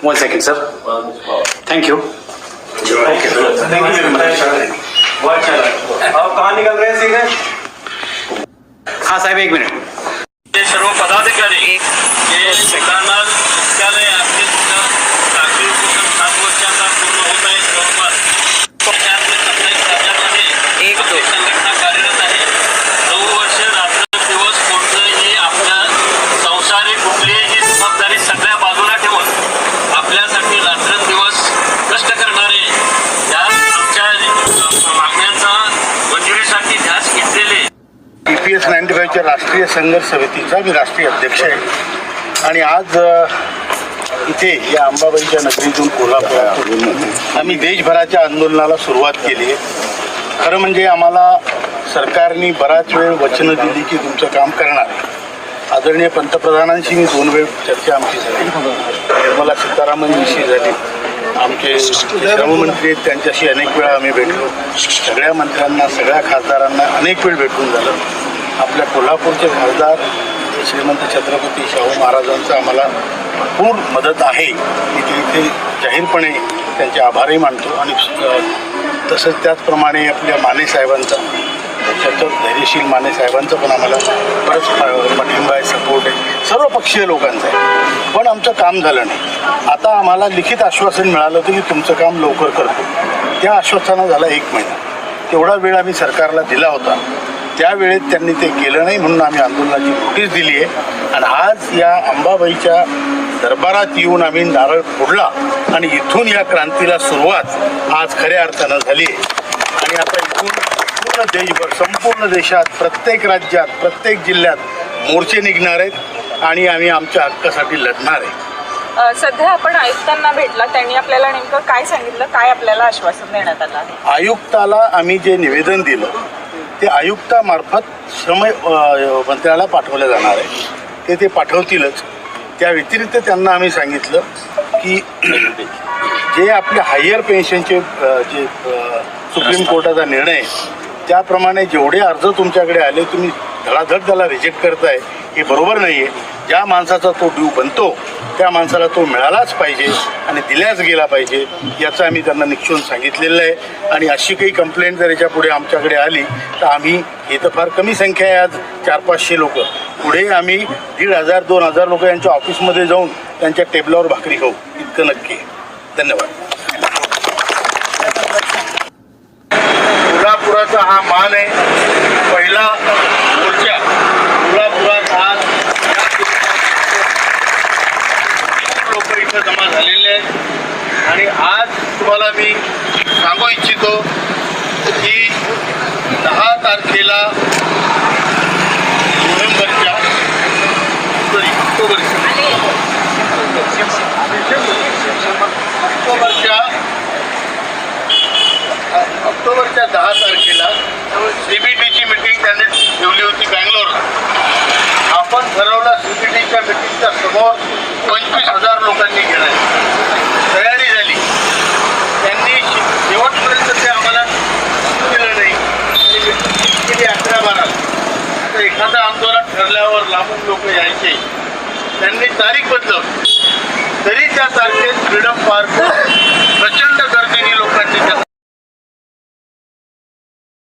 1 second, sir. Thank you. Thank you very much. बहुत चला। अब कहाँ निकल रहे हैं सीधे? हाँ साहेब, 1 मिनिट. ते सर्व पदाधिकारी जे संघटना मुख्यालय आपले साखळी पूर्ण 7 वर्षाचा पूर्ण होत आहे जवळपास. त्याच्यातले 27 राज्यांमध्ये एक संघटना कार्यरत आहे. 9 वर्ष रात्रदिवस कोणतंही आपल्या संसारिक कुठलीही जबाबदारी सगळ्या बाजूला ठेवून आपल्यासाठी रात्रदिवस कष्ट करणारे या आमच्या मागण्यांचा मंजुरीसाठी ध्यास घेतलेले EPS 95च्या राष्ट्रीय संघर्ष समितीचा मी राष्ट्रीय अध्यक्ष आहे. आणि आज इथे या अंबाबाईच्या नगरीतून कोल्हापुरात आम्ही देशभराच्या आंदोलनाला सुरुवात केली आहे. खरं म्हणजे आम्हाला सरकारने बराच वेळ वचनं दिली की तुमचं काम करणार आहे. आदरणीय पंतप्रधानांशी मी 2 वेळ चर्चा आमची झाली. निर्मला सीतारामनजीशी झाली. आमचे श्रममंत्री आहेत त्यांच्याशी अनेक वेळा आम्ही भेटलो. सगळ्या मंत्र्यांना, सगळ्या खासदारांना अनेक वेळ भेटून झालं. आपल्या कोल्हापूरचे खासदार श्रीमंत छत्रपती शाहू महाराजांचा आम्हाला भरपूर मदत आहे. मी ते इथे जाहीरपणे त्यांचे आभारही मानतो. आणि तसंच त्याचप्रमाणे आपल्या माने साहेबांचा, त्याच्यात धैर्यशील माने साहेबांचा पण आम्हाला बरंच पाठिंबा आहे, सपोर्ट आहे, सर्व पक्षीय लोकांचा आहे. पण आमचं काम झालं नाही. आता आम्हाला लिखित आश्वासन मिळालं होतं की तुमचं काम लवकर करतो. त्या आश्वासनाला झाला 1 महिना. तेवढा वेळ आम्ही सरकारला दिला होता. त्यावेळेत त्यांनी ते केलं नाही म्हणून आम्ही आंदोलनाची नोटीस दिली आहे. आणि आज या अंबाबाईच्या दरबारात येऊन आम्ही नारळ फोडला आणि इथून या क्रांतीला सुरुवात आज खऱ्या अर्थानं झाली आहे. आणि आता इथून पूर्ण देशभर, संपूर्ण देशात, प्रत्येक राज्यात, प्रत्येक जिल्ह्यात मोर्चे निघणार आहेत आणि आम्ही आमच्या हक्कासाठी लढणार आहे. सध्या आपण आयुक्तांना भेटला, त्यांनी आपल्याला नेमकं काय सांगितलं, काय आपल्याला आश्वासन देण्यात आलं आहे? आयुक्ताला आम्ही जे निवेदन दिलं ते आयुक्तामार्फत श्रम मंत्र्याला पाठवलं जाणार आहे. ते पाठवतीलच. त्या व्यतिरिक्त त्यांना आम्ही सांगितलं की जे आपले हायर पेन्शनचे जे सुप्रीम कोर्टाचा निर्णय आहे त्याप्रमाणे जेवढे अर्ज तुमच्याकडे आले तुम्ही धडाधड त्याला रिजेक्ट करताय, हे बरोबर नाही आहे. ज्या माणसाचा तो ड्यू बनतो त्या माणसाला तो मिळालाच पाहिजे आणि दिल्याच गेला पाहिजे, याचं आम्ही त्यांना निक्षून सांगितलेलं आहे. आणि अशी काही कंप्लेंट जर याच्या पुढे आमच्याकडे आली तर आम्ही, हे तर फार कमी संख्या आहे आज 400-500 लोक, पुढे आम्ही 1,500-2,000 लोक यांच्या ऑफिसमध्ये जाऊन त्यांच्या टेबलावर भाकरी खाऊ, इतकं नक्की आहे. धन्यवाद. कोल्हापुराचा हा मान आहे. पहिला मोर्चा कोल्हापुरात आज लोक इथं जमा झालेले आहेत. आणि आज तुम्हाला मी सांगू इच्छितो की 10 तारखेला ऑक्टोबरच्या 10 तारखेला CBTची मीटिंग त्यांनी ठेवली होती बँगलोरला. आपण ठरवलं CBTच्या मीटिंगच्या समोर 25,000 लोकांनी घेणार. तयारी झाली. त्यांनी शेवटपर्यंत ते आम्हाला दिलं नाही. केली 11-12. तर एखादं आंदोलन ठरल्यावर लांबून लोक यायचे. त्यांनी तारीख बदलवली. तरी त्या तारखेत फ्रीडम पार्क